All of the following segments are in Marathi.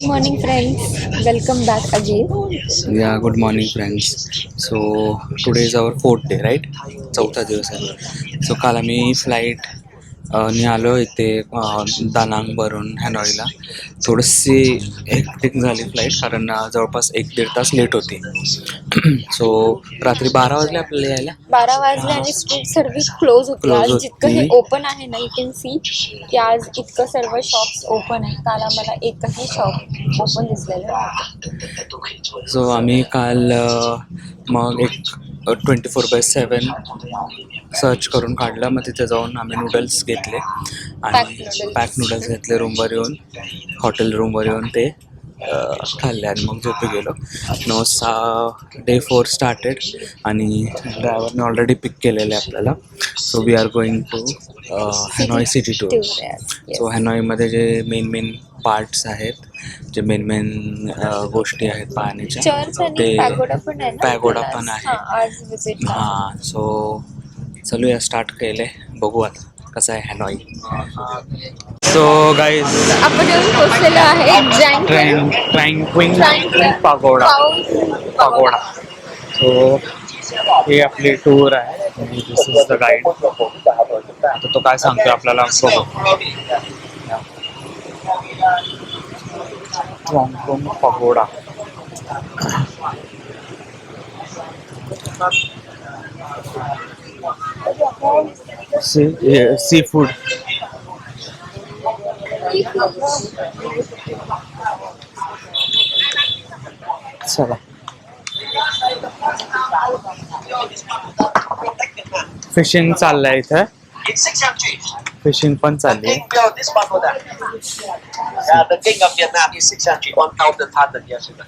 Morning, friends. Welcome back again. Yeah, good morning, friends. So today is our fourth day, right? चौथा दिवस आहे. सो काल आम्ही फ्लाईट नि आलो इथे दानांगवरून हॅनॉईला. थोडीशी हेक्टिक झाली फ्लाईट कारण जवळपास 1-1.5 तास लेट होती. सो रात्री 12 वाजले आपल्याला यायला. 12 वाजले आणि स्ट्रीट सर्व्हिस क्लोज होती. क्लोज आज जितकं हे होती. ओपन आहे ना, यू कॅन सी की आज इतकं सर्व शॉप्स ओपन आहे. काल आम्हाला एकही शॉप ओपन दिसलेलं नव्हतं. सो आम्ही काल मग एक 24/7 सर्च करून काढलं. मग तिथे जाऊन आम्ही नूडल्स घेतले आणि पॅक नूडल्स घेतले. रूमवर येऊन हॉटेल रूमवर येऊन ते खाल्ले आणि मग झोपी गेलो. 9 डे 4 स्टार्टेड आणि ड्रायव्हरने ऑलरेडी पिक केलेलं आहे आपल्याला. So we are going to Hanoi city tour. So हॅनॉईमध्ये जे मेन पार्ट्स आहेत, जे मेन गोष्टी आहेत पाहण्याच्या, चर्च आणि ते पॅगोडा पण आहे ना. पॅगोडा पण आहे. आज विजिट. हां, सो चलूया, स्टार्ट केले. बघू आता कसं आहे हॅनॉई. सो गाईज, आपण येऊन पोहोचलेलो आहे ट्रँक्विल पागोडा. सो ही आपली टूर आहे. This is the guide. आता तो काय सांगतो आपल्याला बघू. Tranquil pagoda. Seafood. चला, फिशिंग चाललंय इथं. फिशिंग पण चालली. The king of Vietnam is 600, 1,000 years ago.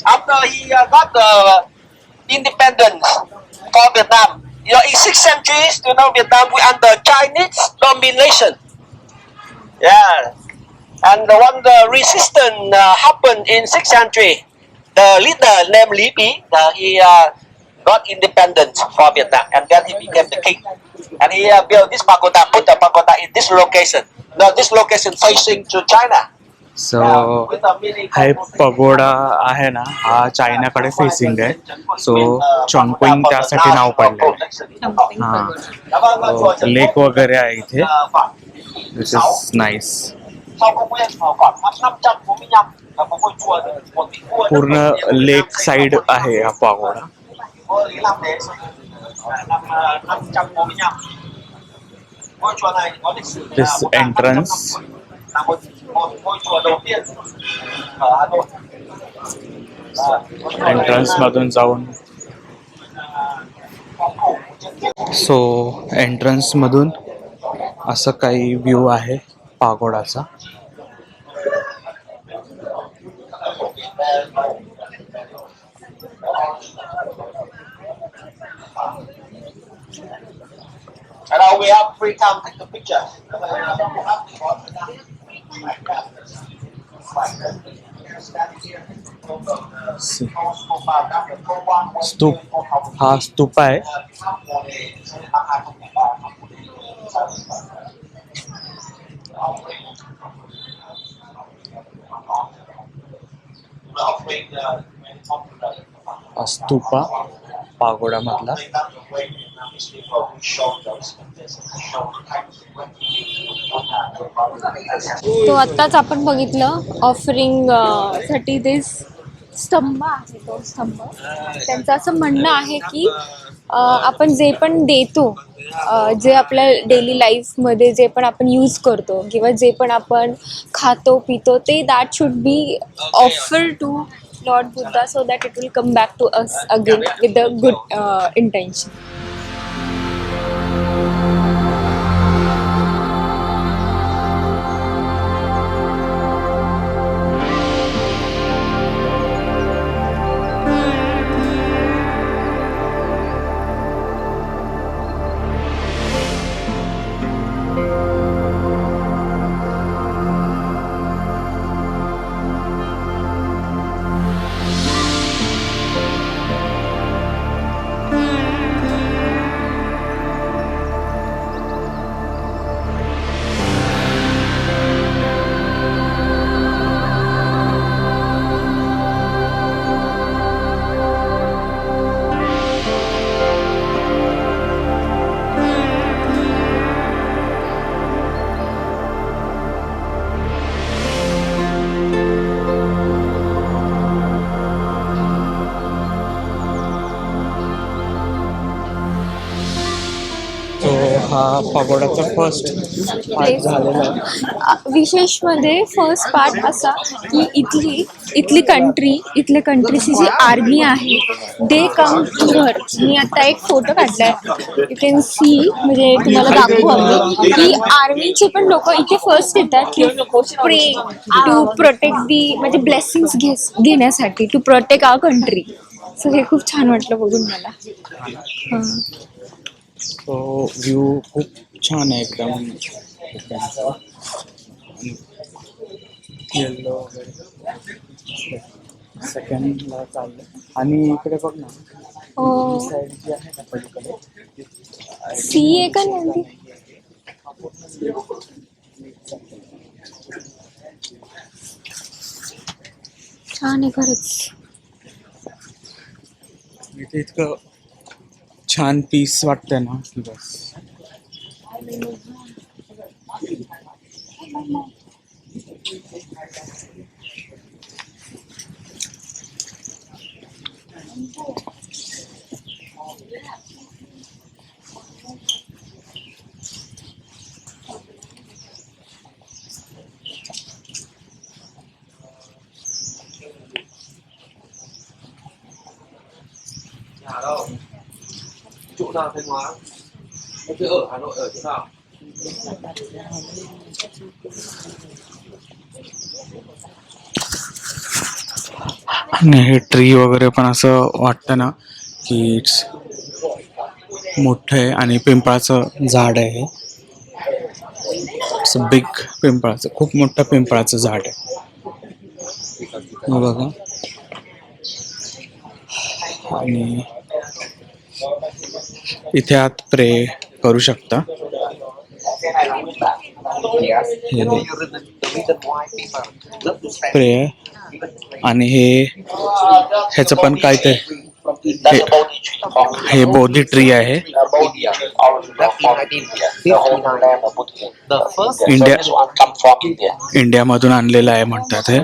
After he got the independence for Vietnam, in 6 centuries, Vietnam we under Chinese domination. Yeah, and when the resistance happened in 6th century, the leader named Lý Bí, he got independence for Vietnam, and then he became the king. And he built this pagoda, put the pagoda in this location. Now this location facing to China. So हा पगोडा आहे ना, हा चायनाकडे फेसिंग आहे. सो चॉंगक्विंग त्यासाठी नाव पडलंय. हां, लेक वगैरे आहे इथे. दिस इज नाईस. पूर्ण लेक साइड आहे हा पागोडा. दिस एंट्रन्स. एंट्रन्स मधून जाऊन, सो एंट्रन्स मधून असं काही व्ह्यू आहे पागोडाचा. And now we have free time to take the picture. स्तूप, हा स्तूप आहे. स्तूपा पागोडा मधला. तो आत्ताच आपण बघितलं ऑफरिंग साठी ते स्तंभ आहे. तो स्तंभ, त्यांचं असं म्हणणं आहे की आपण जे पण देतो, जे आपल्या डेली लाईफमध्ये जे पण आपण यूज करतो किंवा जे पण आपण खातो पितो, ते that should be offer to lord Buddha, so that it will come back to us again with the good intention. हा पगोडाचा फर्स्ट पार्ट झालेला आहे. विशेष मध्ये फर्स्ट पार्ट असा की इथली कंट्रीची जी आर्मी आहे दे कम हिअर. मी आता एक फोटो काढलाय, यू कॅन सी, म्हणजे तुम्हाला दाखवू आम्ही की आर्मीचे पण लोक इथे फर्स्ट येतात टू प्रे, टू प्रोटेक्ट दी, म्हणजे ब्लेसिंग्स घेण्यासाठी, to protect our country. So हे खूप छान वाटलं बघून मला. हां. तो व्ह्यू खूप छान आहे एकदम. येल्लो वगैरे सेकंडला चाललं. आणि इकडे बघ ना, हो, साईड जी आहे ना पलीकडे, सी आहे का नंदी? छान आहे खरंच. इथे इतकं छान पीस वाटतंय ना की बस. Hà đâu? Chỗ nào Thanh Hóa? Em cứ ở Hà Nội ở chỗ nào? आणि हे ट्री वगैरे पण असं वाटतं ना की इट्स मोठं आहे. आणि पिंपळाचं झाड आहे, बिग पिंपळाचं, खूप मोठं पिंपळाचं झाड आहे. हे बघा. आणि इथे आत प्रे करू शकता. प्रे. आणि ह्याचं पण काहीतरी, हे बोधी ट्री आहे. इंडियामधून आणलेलं आहे म्हणतात हे.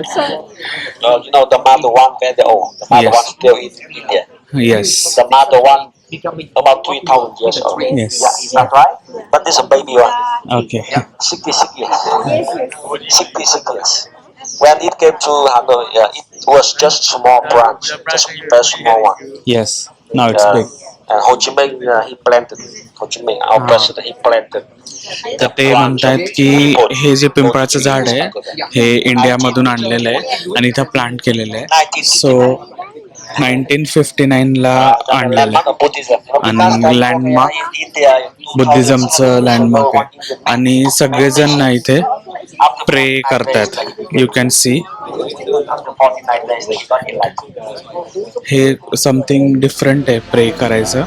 Yes. About 3,000 years old. Yes. Is that right? But this is a baby one. Okay. 66 years. 66 years. When it came to Hanoi, it was just small branch, just a very small one. Yes. Now it's big. And Ho Chi Minh, he planted. Ho Chi Minh, our president, he planted. तर ते म्हणतायत की हे जे पिंपळाचं झाड आहे हे इंडियामधून आणलेलं आहे आणि इथं प्लांट केलेलं आहे. सो 1959ला आणलेलं आहे. आणि लँडमार्क, बुद्धिझमचं लँडमार्क आहे. आणि सगळेजण ना इथे प्रे करतात. You can see. हे समथिंग डिफरंट आहे प्रे करायचं.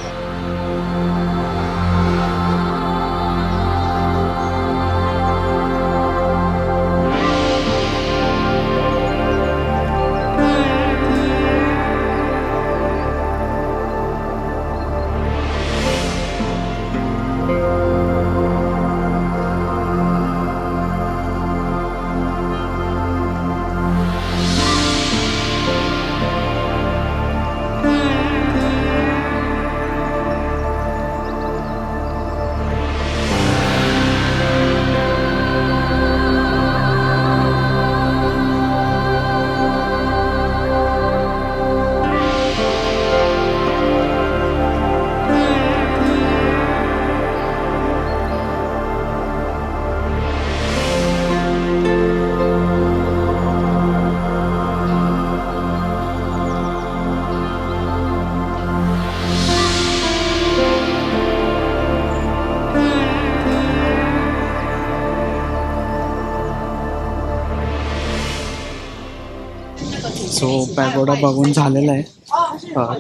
सो पॅगोडा बघून झालेला आहे.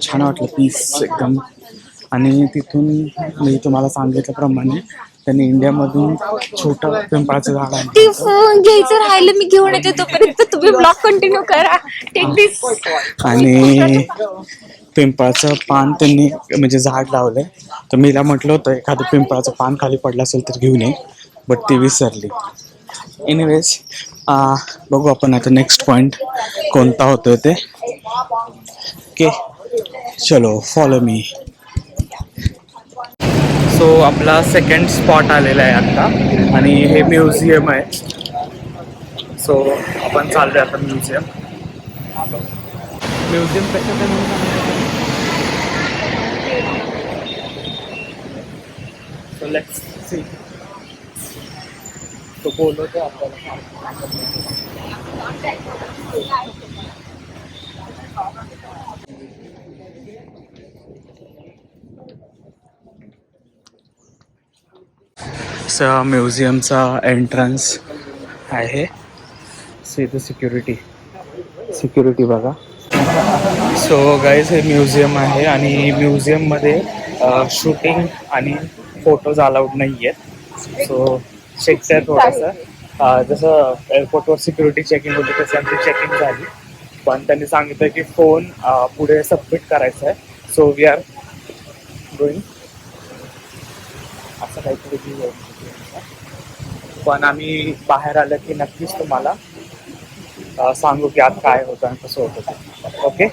छान वाटलं, पीस एकदम. आणि तिथून मी तुम्हाला सांगितल्याप्रमाणे त्यांनी इंडियामधून छोटं पिंपळाचं झाड आहे. ते फोन घ्यायचं राहिलं, मी घेऊन येते, तोपर्यंत तुम्ही ब्लॉग कंटिन्यू करा. टेक दिस. आणि पिंपळाचं पान त्यांनी म्हणजे झाड लावलंय. तर मीला म्हटलं होतं एखादं पिंपळाचं पान खाली पडलं असेल तर घेऊन ये, बट ती विसरली. एनिवेज बघू आपण आता नेक्स्ट पॉईंट कोणता होतोय ते. ओके, चलो फॉलो मी. सो आपला सेकंड स्पॉट आलेला आहे आता आणि हे म्युझियम आहे. सो आपण चाललोय आता म्युझियम कसं सो लेट्स सी. तो बोलवतो आपल्याला. म्युझियमचा एंट्रन्स आहे. सिक्युरिटी बघा. सो गाईज हे म्युझियम आहे आणि म्युझियममध्ये शूटिंग आणि फोटोज अलाउड नाही आहेत. सो चेक आहे थोडंसं. जसं एअरपोर्टवर सिक्युरिटी चेकिंग होती तशी आमची चेकिंग झाली, पण त्यांनी सांगितलं की फोन पुढे सबमिट करायचा आहे. सो वी आर गोईंग असं काहीतरी. पण आम्ही बाहेर आलं की नक्कीच तुम्हाला सांगू की आत काय होतं आणि कसं होतं ते. ओके.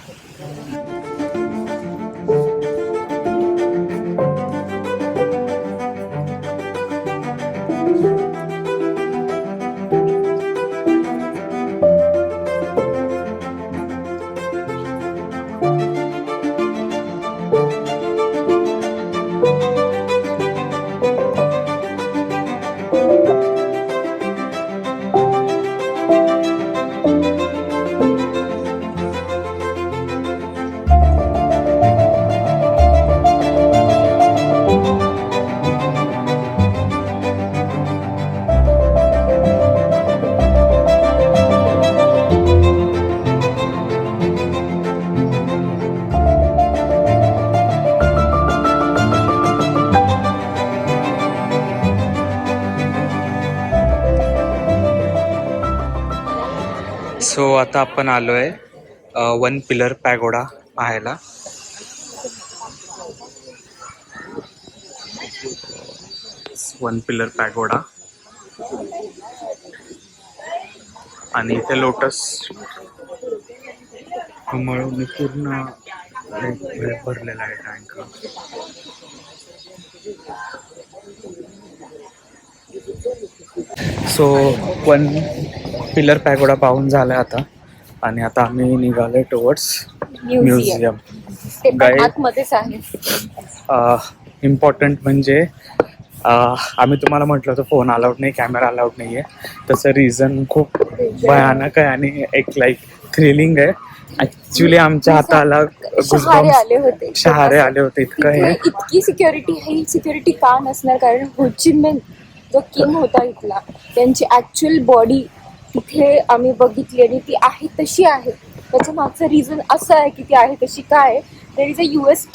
सो आता आपण आलो आहे वन पिलर पॅगोडा पाहायला. वन पिलर पॅगोडा आणि इथे लोटस कमळून पूर्ण भरलेला आहे tank. So one pillar pagoda पाहून झालाय आता आणि आता आम्ही निघालोय टुवर्ड्स म्युझियम. आतमध्येच आहे. इम्पॉर्टंट म्हणजे आम्ही तुम्हाला म्हटलं होतं फोन अलाउड नाही, कॅमेरा अलाउड नाही आहे. तसं रिझन खूप भयानक आहे आणि एक लाईक थ्रिलिंग आहे. ऍक्च्युली आमच्या हाताला शहारे आले होते. इतकं हे इतकी सिक्युरिटी आहे. सिक्युरिटी का नसणार, कारण हो ची मिन जो किंग होता इथला त्यांची ऍक्च्युअल बॉडी तिथे आम्ही बघितली आणि ती आहे तशी आहे. त्याच्या मागचं रिझन असं आहे की ती आहे तशी काय, there is a US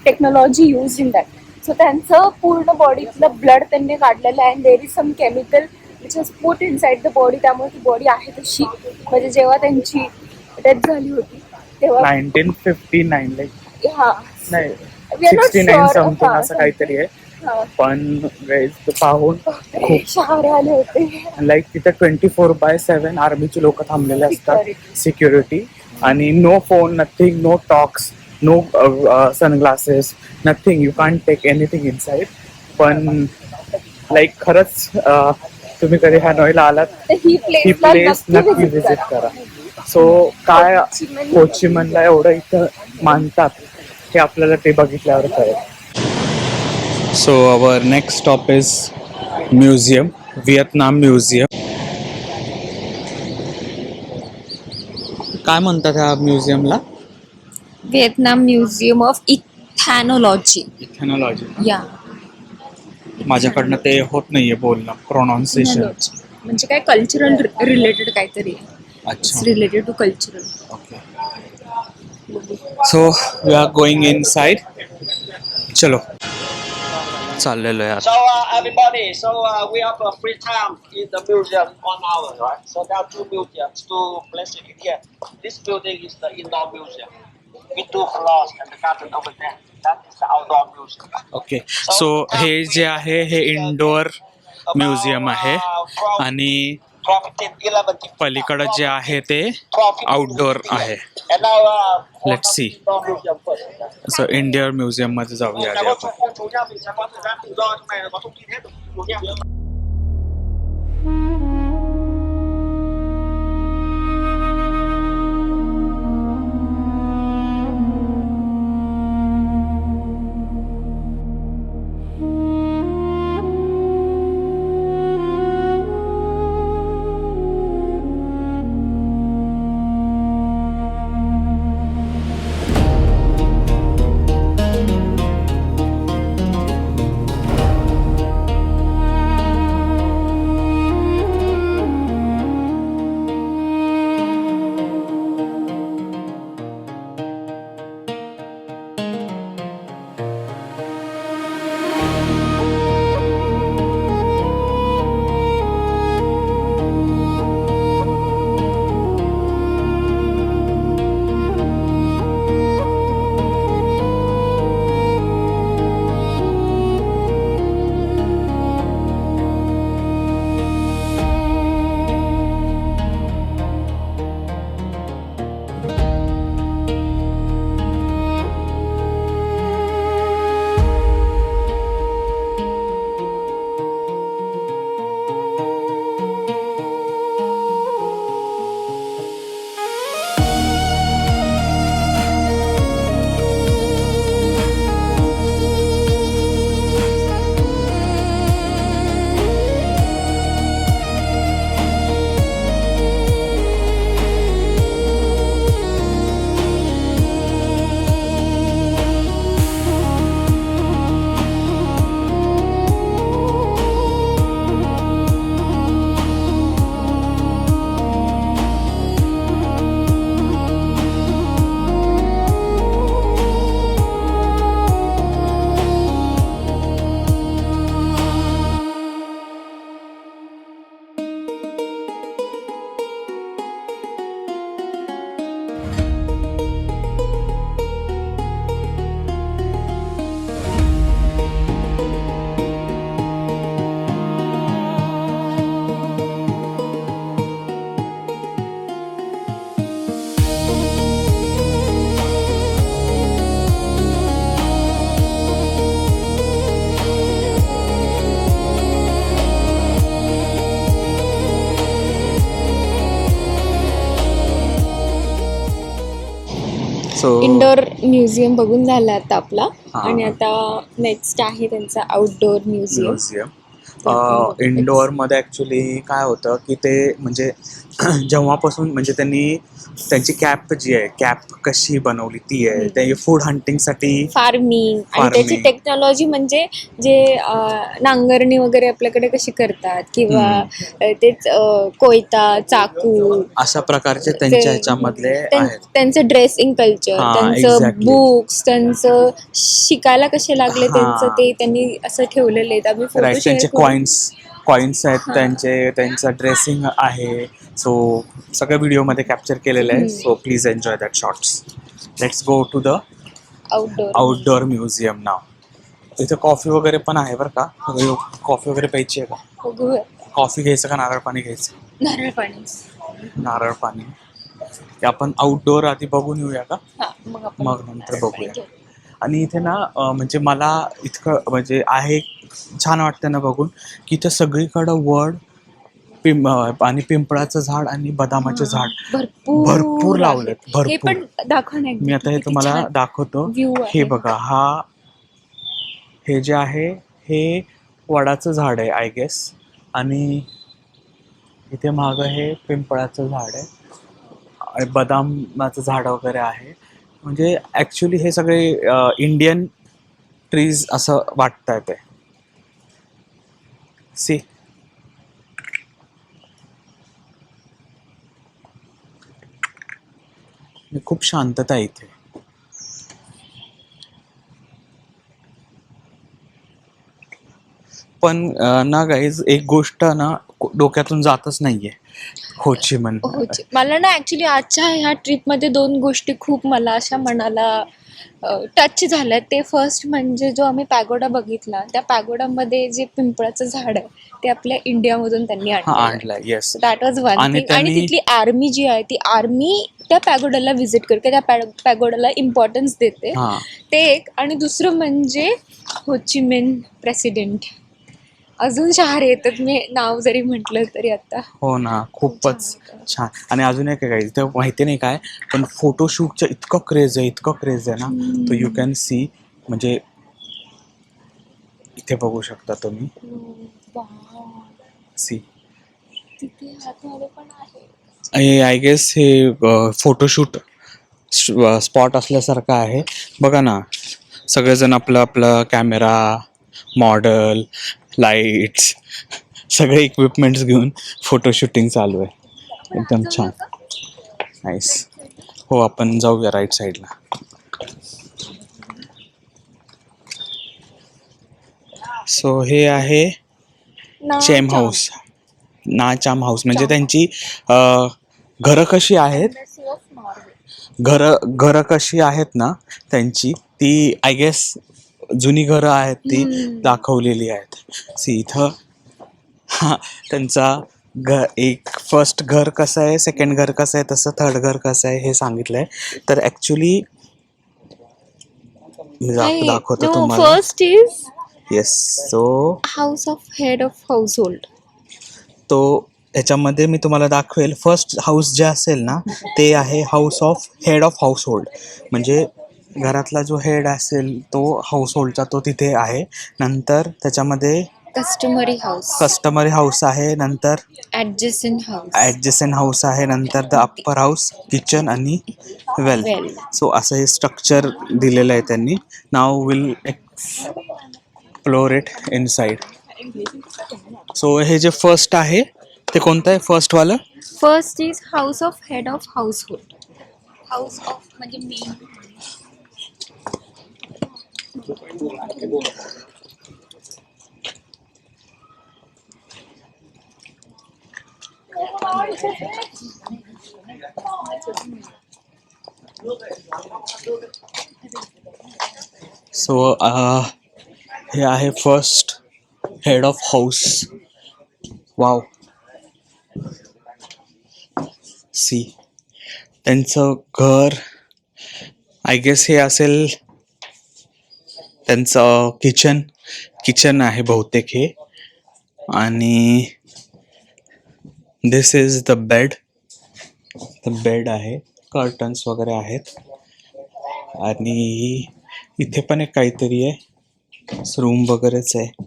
technology use in that. So त्यांचं पूर्ण बॉडीतलं ब्लड त्यांनी काढलेलं आहे. There is some chemical which has put inside the body, त्यामुळे ती बॉडी आहे तशी. म्हणजे जेव्हा त्यांची डेथ झाली होती तेव्हा 1959 लाईक हा नाही 69 समथिंग असं काहीतरी आहे. पण पाहून खूप शहारे आले होते. लाईक तिथे 24/7 आर्मीचे लोक थांबलेले असतात, सिक्युरिटी. आणि no phone, nothing, no talks, no sunglasses, nothing. You can't take anything inside. पण लाईक खरंच तुम्ही कधी हॅनॉईला आलात ही प्लेस नक्की व्हिजिट करा. सो काय हो ची मिनला एवढं इथं मानतात हे आपल्याला ते बघितल्यावर कळेल. So our next stop is museum, Vietnam museum. काय म्हणतात ह्या म्युझियमला? Vietnam museum of ethnology. या माझ्याकडनं ते होत नाहीये बोलणं, प्रोनाऊन्सिएशन. म्हणजे काय कल्चरल रिलेटेड काहीतरी. अच्छा, related to cultural. Okay. So we are going inside. चलो चाललेलो आहे. So everybody, we have a free time in the museum 1 hour, right? So there are two museums, two places in here. This building is the indoor museum with 2 floors and the garden over there. That is the outdoor museum. Okay. So हे जे आहे हे इंडोअर म्युझियम आहे आणि 12, 15, 11, 15. पलीकडे जे आहे ते आउटडोअर आहे. And now, Let's see. museum first. असं इंडियन म्युझियम मध्ये जाऊया आधी Cảm ơn आपण. cô chú nha, mình sẽ có thời gian tự do trong này là có thông tin hết của chú nha. So indoor museum बघून झाला आता आपला. हा. आणि आता नेक्स्ट आहे त्यांचा आउटडोअर म्युझियम. म्युझियम इंडोअर मध्ये ऍक्च्युली काय होतं की ते म्हणजे जेव्हापासून म्हणजे त्यांची कॅप जी आहे, कॅप कशी बनवली ती आहे, ते फूड हंटिंगसाठी फार्मिंग आणि त्याची टेक्नॉलॉजी म्हणजे जे नांगरणी वगैरे आपल्याकडे कशी करतात किंवा तेच कोयता, चाकू, अशा प्रकारचे त्यांच्या ह्याच्यामधले आहेत. त्यांचं ड्रेसिंग कल्चर, हा, त्यांचं exactly. बुक्स, त्यांचं शिकायला कसे लागले त्यांचं ते त्यांनी असं ठेवलेले आहेत. आम्ही फोटो राईट, त्यांचे कॉइन्स आहेत, त्यांचं ड्रेसिंग आहे. सो सगळ्या व्हिडिओमध्ये कॅप्चर केलेलं आहे. So please enjoy that shorts. Let's go to the outdoor museum now. इथे कॉफी वगैरे पण आहे बरं का. कॉफी वगैरे प्यायची आहे का? कॉफी घ्यायचं का नारळ पाणी घ्यायचं? नारळ पाणी. नारळ पाणी. आपण आउटडोअर आधी बघून येऊया का, मग नंतर बघूया. आणि इथे ना म्हणजे मला इतकं म्हणजे आहे छान वाटतं ना बघून की इथं सगळीकडं वड आणि पिंपळाचं झाड आणि बदामाचे झाड भरपूर लावलेत. भरपूर. मी आता हे तुम्हाला दाखवतो. हे बघा, हे जे आहे हे वडाचं झाड आहे आय गेस. आणि इथे मागं हे पिंपळाचं झाड आहे आणि बदामाचं झाड वगैरे आहे. म्हणजे ॲक्च्युली हे सगळे इंडियन ट्रीज असं वाटतं आहे ते. सी, खूप शांतता आहे इथे. पण ना गाईज, एक गोष्ट ना डोक्यातून जातच नाहीये, हो ची minh. मला ना ऍक्च्युली आजच्या ह्या ट्रिपमध्ये 2 गोष्टी खूप मला अशा मनाला टच झालं ते फर्स्ट म्हणजे जो आम्ही पॅगोडा बघितला त्या पॅगोडामध्ये जे पिंपळाचं झाड आहे ते आपल्या इंडियामधून त्यांनी हा आणलं आणलाय. येस. दॅट वॉज वन आणि थिंग. आणि त्यांनी- तिथली आर्मी जी आहे ती आर्मी त्या पॅगोडाला व्हिजिट करते, त्या पॅगोडाला इम्पॉर्टन्स देते. हा ते एक. आणि दुसरं म्हणजे होचिमिन प्रेसिडेंट. अजून शहर येतात मी नाव जरी म्हटलं तरी आता. हो ना, खूपच छान होतं. छान. आणि अजून एक काय इथं माहिती नाही काय, पण फोटोशूटचं इतकं क्रेज आहे ना, तो यू कॅन सी. म्हणजे इथे बघू शकता तुम्ही. Wow. सी तिथे आतमध्ये पण आहे. हे आय गेस हे फोटोशूट स्पॉट असल्यासारखं आहे. बघा ना, सगळेजण आपलं आपलं कॅमेरा, मॉडल, लाईट्स, सगळे इक्विपमेंट्स घेऊन फोटोशूटिंग चालू आहे. एकदम छान. नाईस. हो, आपण जाऊया राईट साईडला. सो हे आहे चॅम हाऊस. चाम हाऊस म्हणजे त्यांची घरं कशी आहेत, घरं कशी आहेत ना त्यांची, ती आय गेस जुनी घरं आहेत ती दाखवलेली आहेत. सी इथं त्यांचा एक फर्स्ट घर कसं आहे, सेकंड घर कसं आहे, तसं थर्ड घर कसं आहे हे सांगितलंय. तर ॲक्च्युली दाखवतो तुम्हाला. First is yes. So house of head of house hold. तो ह्याच्यामध्ये मी तुम्हाला दाखवेल. फर्स्ट हाऊस जे असेल ना ते आहे house of head of house hold. म्हणजे घरातला जो हेड असेल तो हाऊस होल्डचा तो तिथे आहे. नंतर त्याच्यामध्ये कस्टमरी हाऊस आहे. नंतर ॲडजस्टंट हाऊस आहे. नंतर द अप्पर हाऊस, किचन आणि वेल. सो असं हे स्ट्रक्चर दिलेलं आहे त्यांनी. Now will explore it inside. So हे जे फर्स्ट आहे ते कोणतं आहे फर्स्टवालं? First is house of head of house hold. House of म्हणजे मेन. सो हे आहे first head of house. Wow. See त्यांचं घर आय गेस हे असेल त्यांचं किचन आहे बहुतेक हे. आणि दिस इज द बेड आहे. कर्टन्स वगैरे आहेत. आणि इथे पण एक काहीतरी आहे, रूम वगैरेच आहे.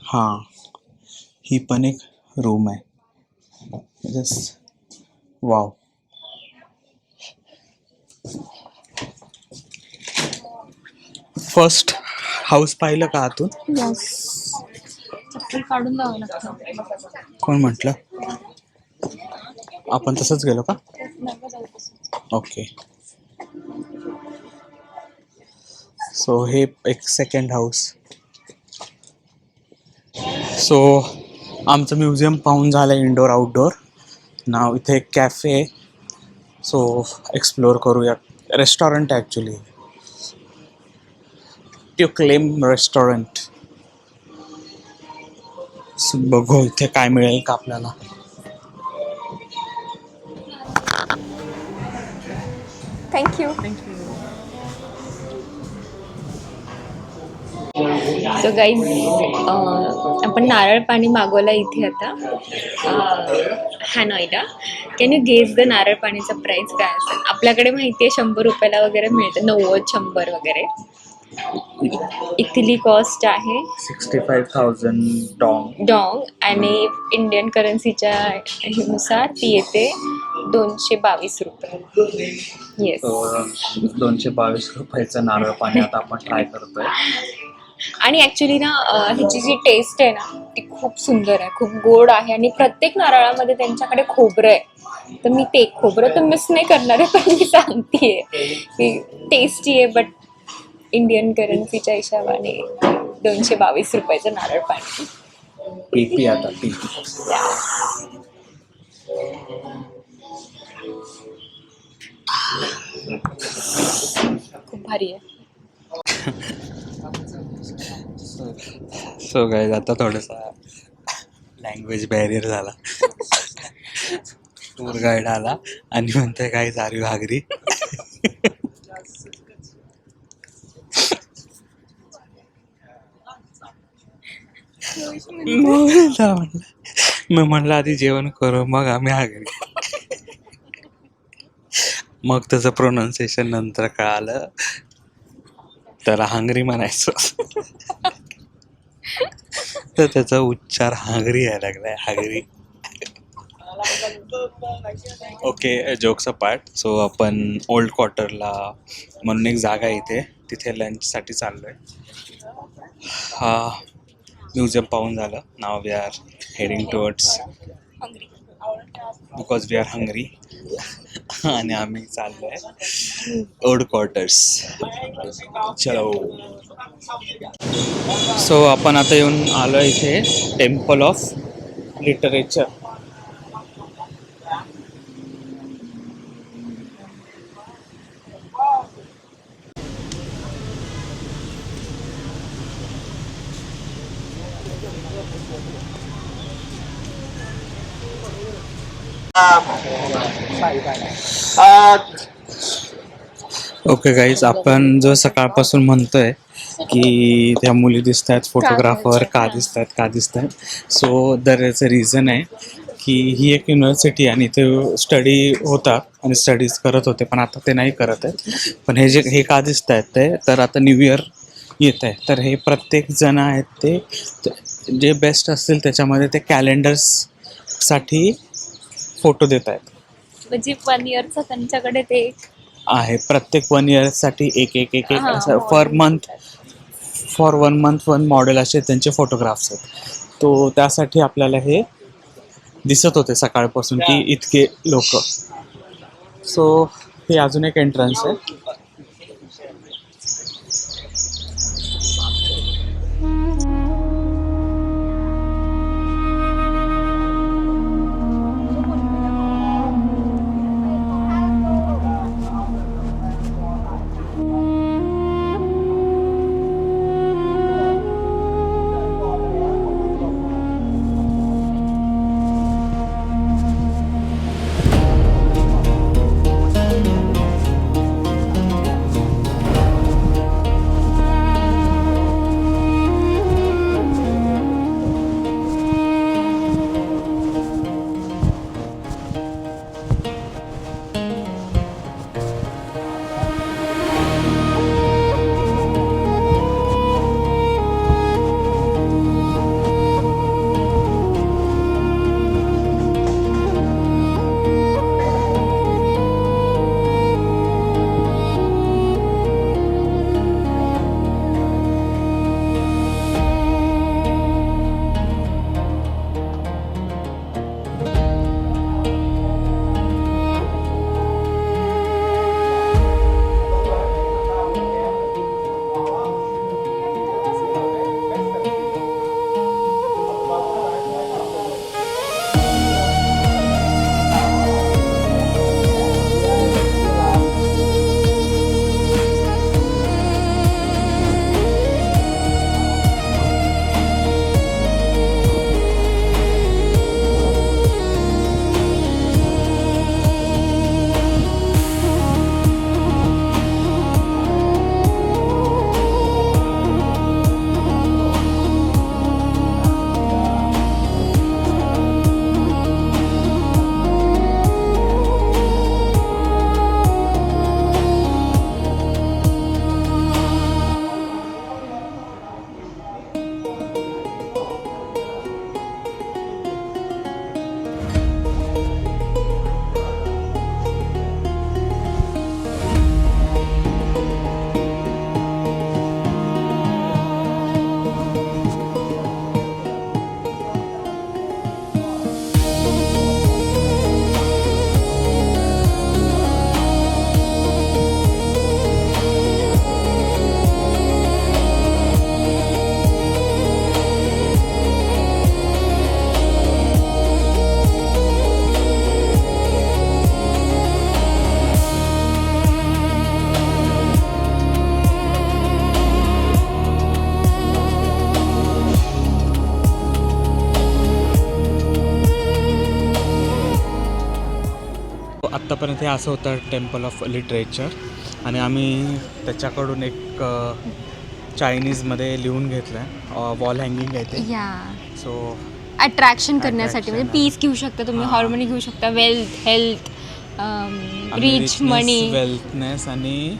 हां, ही पण एक रूम आहे. Just wow. फर्स्ट हाऊस पाहिलं का आतून? काढून द्यावं लागतं. कोण म्हटलं? आपण तसंच गेलो का? ओके. सो हे एक सेकंड हाऊस. सो आमचं म्युझियम पाहून झालं इनडोअर आउटडोअर. नाव इथे एक कॅफे आहे. सो एक्सप्लोअर करूया. रेस्टॉरंट आहे ॲक्च्युली, ट्युक्लेम रेस्टॉरंट. बघू इथे काय मिळेल का आपल्याला. थँक्यू. सो गाईज आपण नारळ पाणी मागवलं इथे आता हॅनॉईला. कॅन यू गेस द नारळ पाणीचा प्राईस काय असेल? आपल्याकडे माहिती आहे 100 रुपयाला वगैरे मिळतं, 90-100 वगैरे. इथली कॉस्ट आहे 65,000 डॉंग. आणि इंडियन करन्सीच्या नुसार ती येते 222 रुपये. येस. 222 रुपयाचं नारळ पाणी आता आपण ट्राय करतोय. आणि ॲक्च्युली ना ह्याची जी टेस्ट आहे ना ती खूप सुंदर आहे, खूप गोड आहे. आणि प्रत्येक नारळामध्ये त्यांच्याकडे खोबरं आहे. तर मी ते खोबरं तर मिस नाही करणार आहे, पण मी सांगतेय की टेस्टी आहे. बट इंडियन करन्सीच्या हिशोबाने 222 रुपयाचं नारळ पाणी. पी आता पी. खूप भारी आहे. सो गाईज आता थोडासा लँग्वेज बॅरियर झाला. टूर गाईड आला आणि म्हणते काय सारी घागरी. मी म्हणलं आधी जेवण करू मग आम्ही घागरी. मग त्याचं प्रोनाऊन्सिएशन नंतर कळालं, त्याला हांगरी म्हणायचं. तर त्याचा उच्चार हांगरी यायला लागलाय, hungry. Okay, jokes apart. So आपण ओल्ड क्वार्टरला म्हणून एक जागा आहे इथे, तिथे लंचसाठी चाललोय. हा म्युझियम पाहून झालं. Now we are heading towards because we are hungry. आणि आम्ही चाललोय ओल्ड क्वार्टर्स. चलो. सो आपण आता येऊन आलो इथे temple of literature. Okay guys, आपण जो सकाळपासून म्हणतोय की त्या मुली दिसत आहेत, फोटोग्राफर का दिसत आहेत. So there is a reason आहे की ही एक युनिव्हर्सिटी आणि इथे स्टडी होता आणि स्टडीज करत होते, पण आता ते नाही करत आहेत. पण हे का दिसत आहेत ते, तर आता न्यू इयर येत आहे, तर हे प्रत्येक जण आहेत ते जे बेस्ट असतील त्याच्यामध्ये ते कॅलेंडर्ससाठी फोटो देत आहेत. म्हणजे 1 इयरचा त्यांच्याकडे ते आहे, प्रत्येक 1 इयरसाठी एक असं फॉर 1 मंथ 1 मॉडेल असे त्यांचे फोटोग्राफ्स आहेत. तो त्यासाठी आपल्याला हे दिसत होते सकाळपासून की इतके लोक. सो हे अजून एक एंट्रन्स आहे. आतापर्यंत हे असं होतं टेम्पल ऑफ लिटरेचर आणि आम्ही त्याच्याकडून एक चायनीजमध्ये लिहून घेतलं आहे. वॉल हँगिंग आहे ते. या सो अट्रॅक्शन करण्यासाठी म्हणजे Attraction. पीस घेऊ शकता तुम्ही, हार्मोनी घेऊ शकता, वेल्थ, हेल्थ, रिच, मनी, वेल्थनेस आणि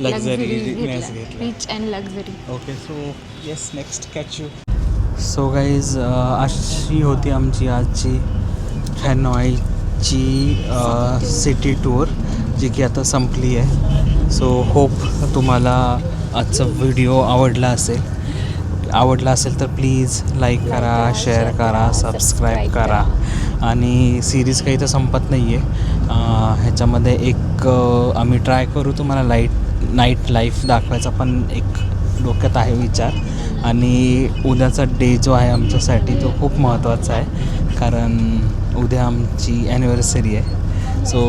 लक्झरीनेस घेतलं. Rich and luxury. Okay, so yes, next catch you. So guys अशी होती आमची आजची हॅनॉईची सिटी टूर, जी की आता संपली आहे. सो होप तुम्हाला आजचा व्हिडिओ आवडला असेल तर प्लीज लाईक करा, शेअर करा, सबस्क्राईब करा. आणि सिरीज काही तर संपत नाही आहे. ह्याच्यामध्ये एक आम्ही ट्राय करू तुम्हाला नाईट लाईफ दाखवायचा पण एक डोक्यात आहे विचार. आणि उद्याचा डे जो आहे आमच्यासाठी तो खूप महत्त्वाचा आहे, कारण उद्या आमची ॲनिव्हर्सरी आहे. सो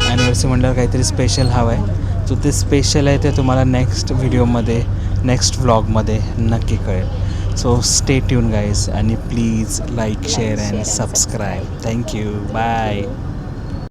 ॲनिव्हर्सरी म्हटल्यावर काहीतरी स्पेशल हवं आहे. सो ते स्पेशल आहे ते तुम्हाला नेक्स्ट व्हिडिओमध्ये, नेक्स्ट व्लॉगमध्ये नक्की कळेल. सो स्टे ट्यून गाईज आणि please like, share and subscribe. Thank you, bye.